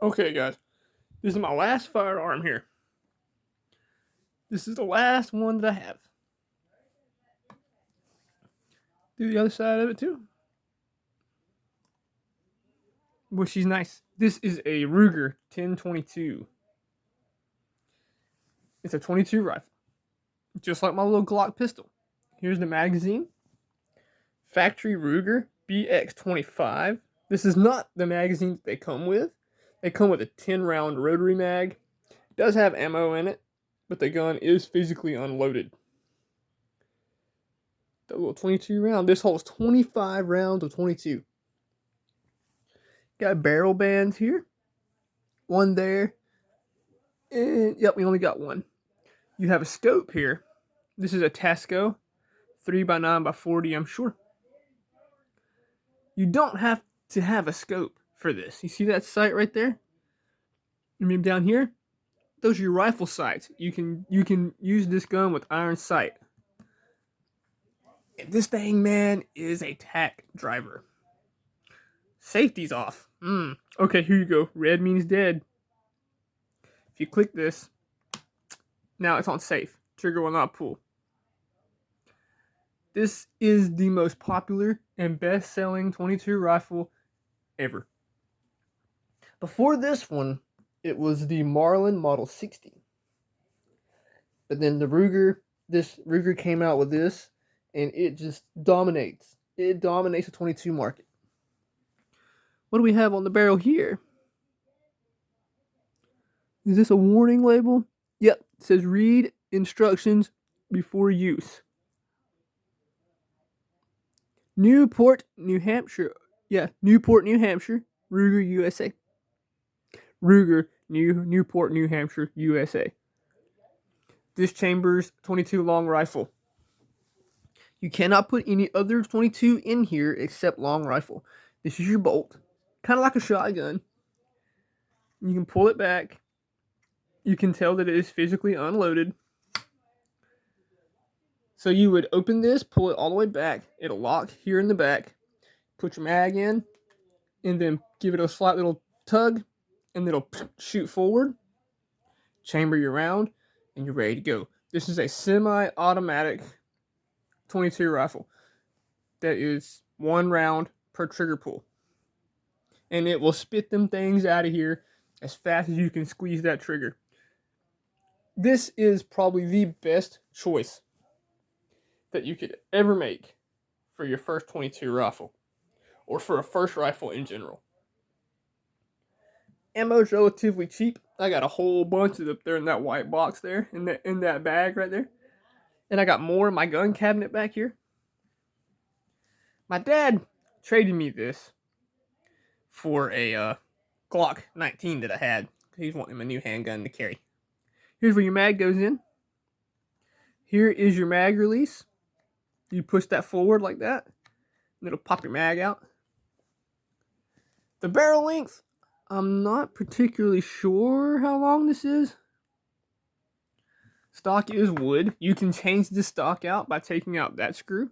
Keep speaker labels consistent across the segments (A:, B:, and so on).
A: Okay, guys, this is my last firearm here. This is the last one that I have. Do the other side of it too. Well, she's nice. This is a Ruger 1022. It's a 22 rifle, just like my little Glock pistol. Here's the magazine. Factory Ruger BX25. This is not the magazine that they come with. They come with a 10 round rotary mag. It does have ammo in it, but the gun is physically unloaded. The little 22 round. This holds 25 rounds of 22. Got barrel bands here. One there. And yep, we only got one. You have a scope here. This is a Tasco 3x9x40, I'm sure. You don't have to have a scope for this. You see that sight right there? I mean, down here, those are your rifle sights. You can use this gun with iron sight. And this thing, man, is a tack driver. Safety's off. Okay, here you go. Red means dead. If you click this, now it's on safe. Trigger will not pull. This is the most popular and best-selling 22 rifle ever. Before this one, it was the Marlin Model 60. But then this Ruger came out with this, and it just dominates. It dominates the 22 market. What do we have on the barrel here? Is this a warning label? Yep, it says read instructions before use. Newport, New Hampshire. Yeah, Newport, New Hampshire. Ruger, USA. Ruger, Newport, New Hampshire, USA. This Chambers 22 long rifle. You cannot put any other 22 in here except long rifle. This is your bolt. Kind of like a shotgun. You can pull it back. You can tell that it is physically unloaded. So you would open this, pull it all the way back. It'll lock here in the back. Put your mag in, and then give it a slight little tug, and it'll shoot forward. Chamber your round, and you're ready to go. This is a semi-automatic 22 rifle that is 1 round per trigger pull. And it will spit them things out of here as fast as you can squeeze that trigger. This is probably the best choice that you could ever make for your first 22 rifle, or for a first rifle in general. Ammo's relatively cheap. I got a whole bunch of it up there in that white box there, in that bag right there. And I got more in my gun cabinet back here. My dad traded me this for a Glock 19 that I had. He's wanting a new handgun to carry. Here's where your mag goes in. Here is your mag release. You push that forward like that, and it'll pop your mag out. The barrel length, I'm not particularly sure how long this is. Stock is wood. You can change the stock out by taking out that screw.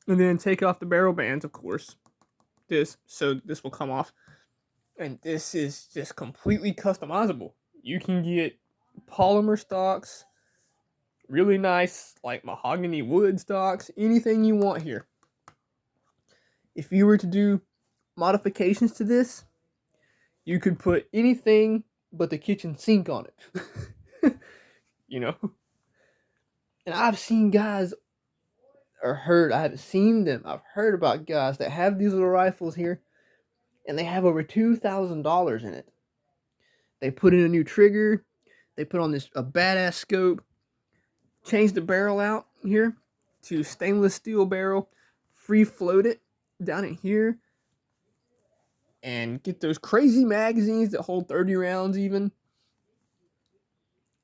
A: And then take off the barrel bands, of course. So this will come off. And this is just completely customizable. You can get polymer stocks, really nice, like mahogany wood stocks, anything you want here. If you were to do modifications to this, you could put anything but the kitchen sink on it. You know? And I've seen guys, I haven't seen them, I've heard about guys that have these little rifles here, and they have over $2,000 in it. They put in a new trigger, they put on a badass scope, change the barrel out here to stainless steel barrel, free float it down in here, and get those crazy magazines that hold 30 rounds even.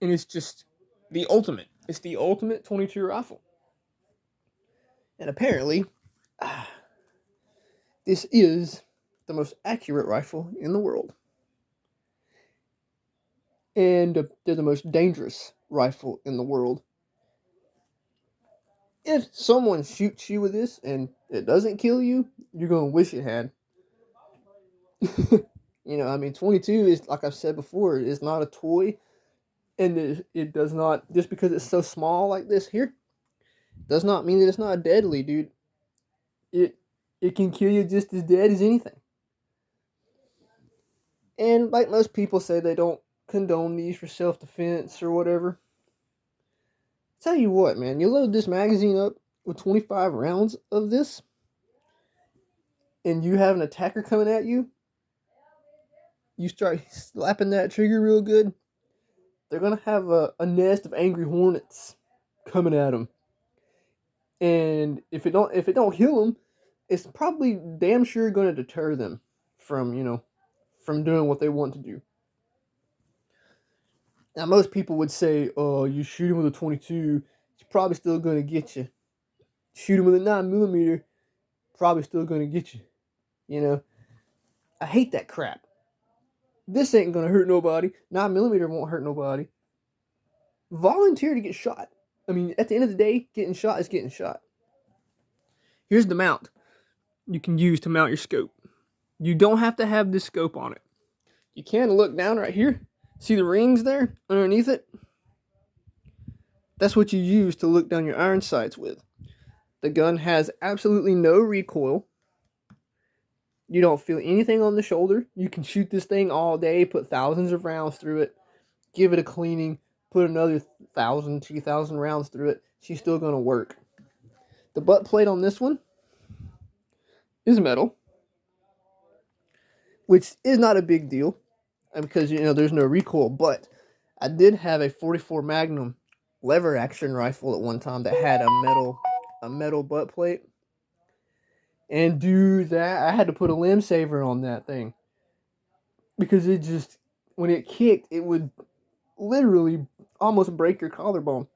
A: And it's just the ultimate. It's the ultimate 22 rifle. And apparently, this is the most accurate rifle in the world. And they're the most dangerous rifle in the world. If someone shoots you with this and it doesn't kill you, you're going to wish it had. You know, I mean, 22 is, like I've said before, is not a toy, and it does not, just because it's so small like this here, does not mean that it's not deadly, dude. It it can kill you just as dead as anything. And like most people say, they don't condone these for self-defense or whatever. Tell you what, man, you load this magazine up with 25 rounds of this, and you have an attacker coming at you, you start slapping that trigger real good, they're gonna have a nest of angry hornets coming at them. And if it don't kill them, it's probably damn sure gonna deter them from, you know, from doing what they want to do. Now, most people would say, "Oh, you shoot him with a 22, it's probably still gonna get you. Shoot him with a 9mm, probably still gonna get you." You know, I hate that crap. This ain't gonna hurt nobody. 9mm won't hurt nobody. Volunteer to get shot. I mean, at the end of the day, getting shot is getting shot. Here's the mount you can use to mount your scope. You don't have to have this scope on it. You can look down right here. See the rings there underneath it? That's what you use to look down your iron sights with. The gun has absolutely no recoil. You don't feel anything on the shoulder. You can shoot this thing all day, put thousands of rounds through it, give it a cleaning, put another 1,000, 2,000 rounds through it. She's still going to work. The butt plate on this one is metal, which is not a big deal because, you know, there's no recoil. But I did have a 44 Magnum lever action rifle at one time that had a metal butt plate. And dude, that I had to put a limb saver on that thing because it just, when it kicked, it would literally almost break your collarbone.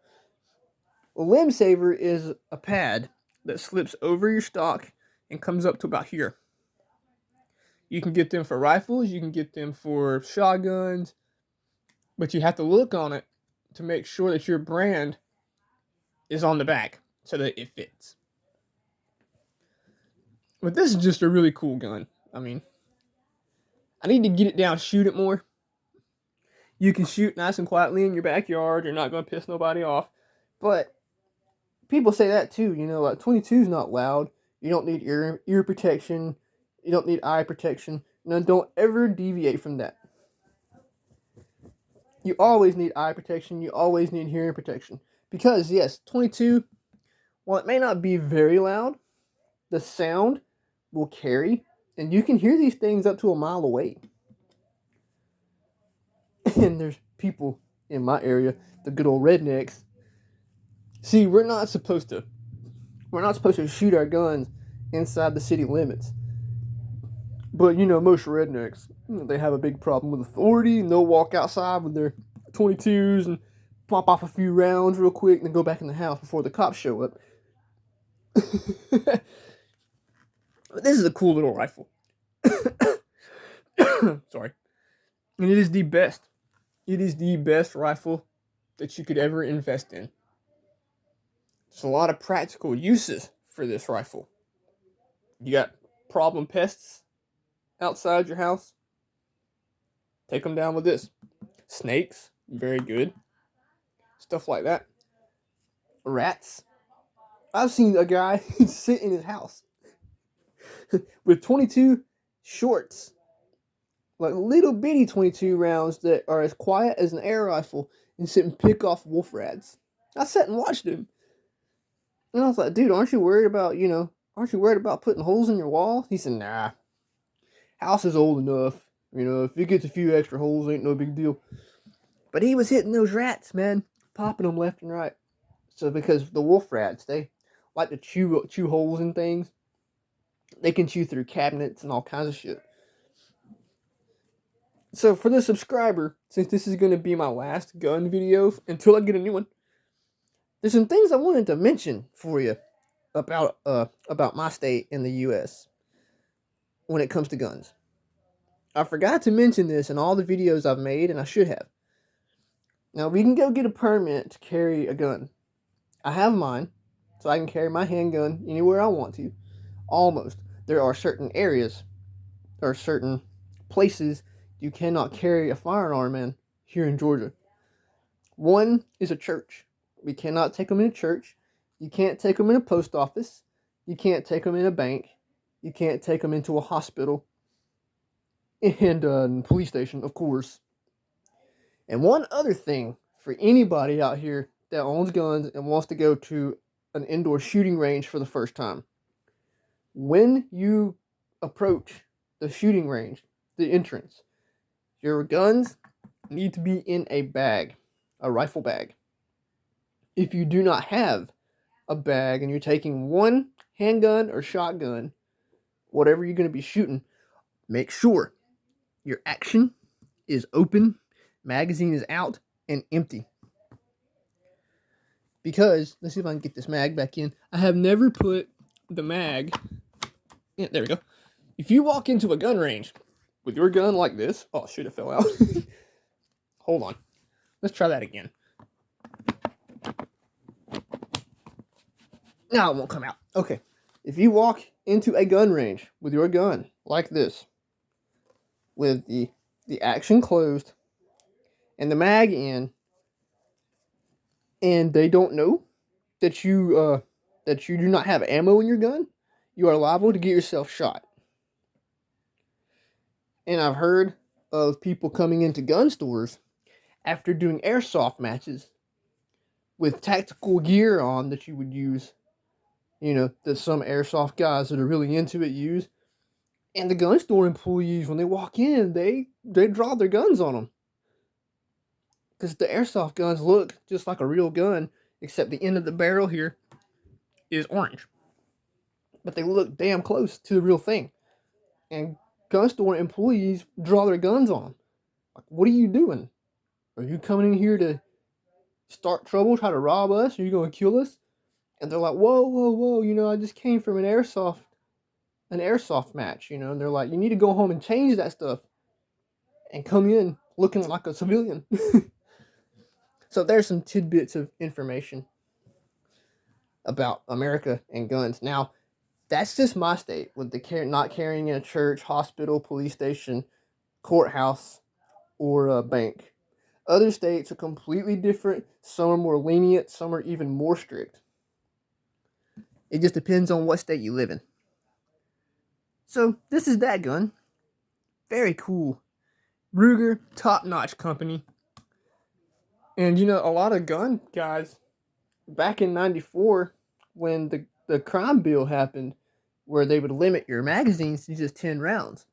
A: A limb saver is a pad that slips over your stock and comes up to about here. You can get them for rifles, you can get them for shotguns, but you have to look on it to make sure that your brand is on the back so that it fits. But this is just a really cool gun. I mean, I need to get it down, shoot it more. You can shoot nice and quietly in your backyard. You're not going to piss nobody off. But people say that too. You know, like 22 is not loud. You don't need ear protection. You don't need eye protection. No, don't ever deviate from that. You always need eye protection. You always need hearing protection. Because, yes, 22, while it may not be very loud, the sound will carry. And you can hear these things up to a mile away. And there's people in my area, the good old rednecks. See, we're not supposed to shoot our guns inside the city limits. But, you know, most rednecks, you know, they have a big problem with authority, and they'll walk outside with their 22s and pop off a few rounds real quick and then go back in the house before the cops show up. But this is a cool little rifle. Sorry. And it is the best. It is the best rifle that you could ever invest in. There's a lot of practical uses for this rifle. You got problem pests outside your house, take them down with this. Snakes, very good. Stuff like that. Rats. I've seen a guy sit in his house with 22 shorts, like little bitty 22 rounds that are as quiet as an air rifle, and sit and pick off wolf rats. I sat and watched him. And I was like, dude, aren't you worried about putting holes in your wall? He said, nah. House is old enough. You know, if it gets a few extra holes, ain't no big deal. But he was hitting those rats, man. Popping them left and right. So because the wolf rats, they like to chew holes in things. They can chew through cabinets and all kinds of shit. So for the subscriber, since this is going to be my last gun video until I get a new one, there's some things I wanted to mention for you about my state in the U.S. when it comes to guns. I forgot to mention this in all the videos I've made, and I should have. Now, we can go get a permit to carry a gun. I have mine, so I can carry my handgun anywhere I want to. Almost. There are certain areas, or certain places you cannot carry a firearm in here in Georgia. One is a church. We cannot take them in a church. You can't take them in a post office. You can't take them in a bank. You can't take them into a hospital. And a police station, of course. And one other thing for anybody out here that owns guns and wants to go to an indoor shooting range for the first time. When you approach the shooting range, the entrance, your guns need to be in a bag, a rifle bag. If you do not have a bag and you're taking one handgun or shotgun, whatever you're going to be shooting, make sure your action is open, magazine is out, and empty. Because, let's see if I can get this mag back in. I have never put the mag... Yeah, there we go. If you walk into a gun range with your gun like this... Oh, shoot, it fell out. Hold on. Let's try that again. Now it won't come out. Okay. If you walk into a gun range with your gun like this, with the action closed and the mag in, and they don't know that you do not have ammo in your gun, you are liable to get yourself shot. And I've heard of people coming into gun stores after doing airsoft matches with tactical gear on that you would use, that some airsoft guys that are really into it use. And the gun store employees, when they walk in, they draw their guns on them. Because the airsoft guns look just like a real gun, except the end of the barrel here is orange. But they look damn close to the real thing. And gun store employees draw their guns on them. Like, what are you doing? Are you coming in here to start trouble, try to rob us? Are you going to kill us? And they're like, whoa, I just came from an airsoft match, and they're like, you need to go home and change that stuff and come in looking like a civilian. So there's some tidbits of information about America and guns. Now, that's just my state with the not carrying in a church, hospital, police station, courthouse, or a bank. Other states are completely different. Some are more lenient. Some are even more strict. It just depends on what state you live in. So this is that gun. Very cool. Ruger, top-notch company. And a lot of gun guys, back in 94, when the crime bill happened, where they would limit your magazines to just 10 rounds.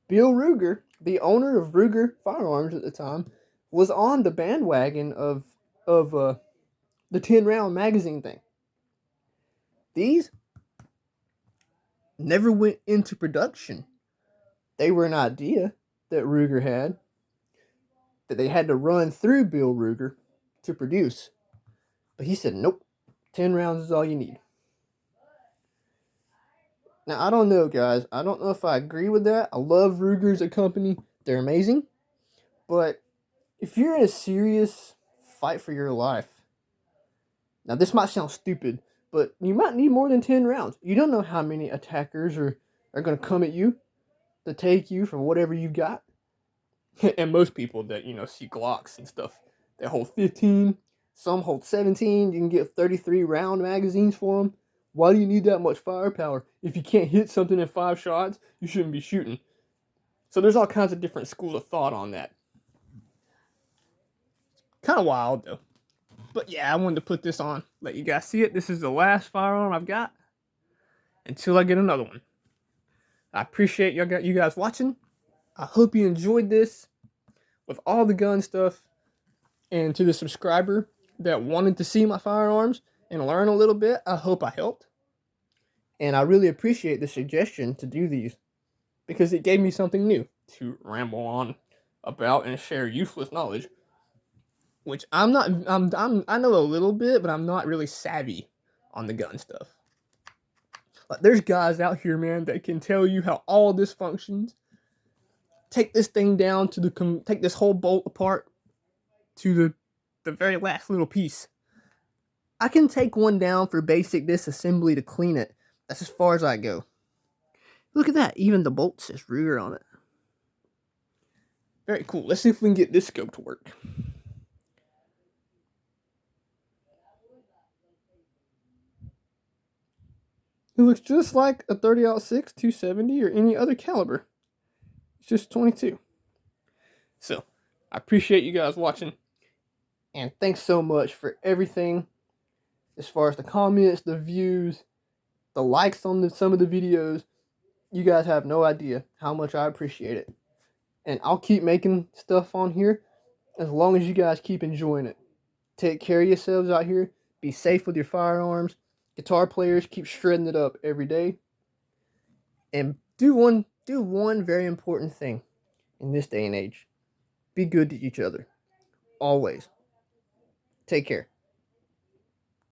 A: Bill Ruger, the owner of Ruger Firearms at the time, was on the bandwagon of the 10-round magazine thing. These never went into production. They were an idea that Ruger had, that they had to run through Bill Ruger to produce. But he said, nope, 10 rounds is all you need. Now, I don't know, guys. I don't know if I agree with that. I love Ruger as a company. They're amazing. But if you're in a serious fight for your life, now this might sound stupid, but you might need more than 10 rounds. You don't know how many attackers are going to come at you to take you from whatever you've got. And most people that, see Glocks and stuff, they hold 15, some hold 17. You can get 33 round magazines for them. Why do you need that much firepower? If you can't hit something in 5 shots, you shouldn't be shooting. So there's all kinds of different schools of thought on that. Kind of wild, though. But yeah, I wanted to put this on, let you guys see it. This is the last firearm I've got until I get another one. I appreciate you guys watching. I hope you enjoyed this with all the gun stuff. And to the subscriber that wanted to see my firearms and learn a little bit, I hope I helped. And I really appreciate the suggestion to do these, because it gave me something new to ramble on about and share useless knowledge, which I know a little bit, but I'm not really savvy on the gun stuff. Like, there's guys out here, man, that can tell you how all this functions. Take this thing down to take this whole bolt apart to the very last little piece. I can take one down for basic disassembly to clean it. That's as far as I go. Look at that. Even the bolt says Ruger on it. Very cool. Let's see if we can get this scope to work. It looks just like a 30-06, 270, or any other caliber. It's just 22. So, I appreciate you guys watching. And thanks so much for everything. As far as the comments, the views, the likes on some of the videos. You guys have no idea how much I appreciate it. And I'll keep making stuff on here as long as you guys keep enjoying it. Take care of yourselves out here. Be safe with your firearms. Guitar players, keep shredding it up every day. And do one very important thing in this day and age. Be good to each other. Always. Take care.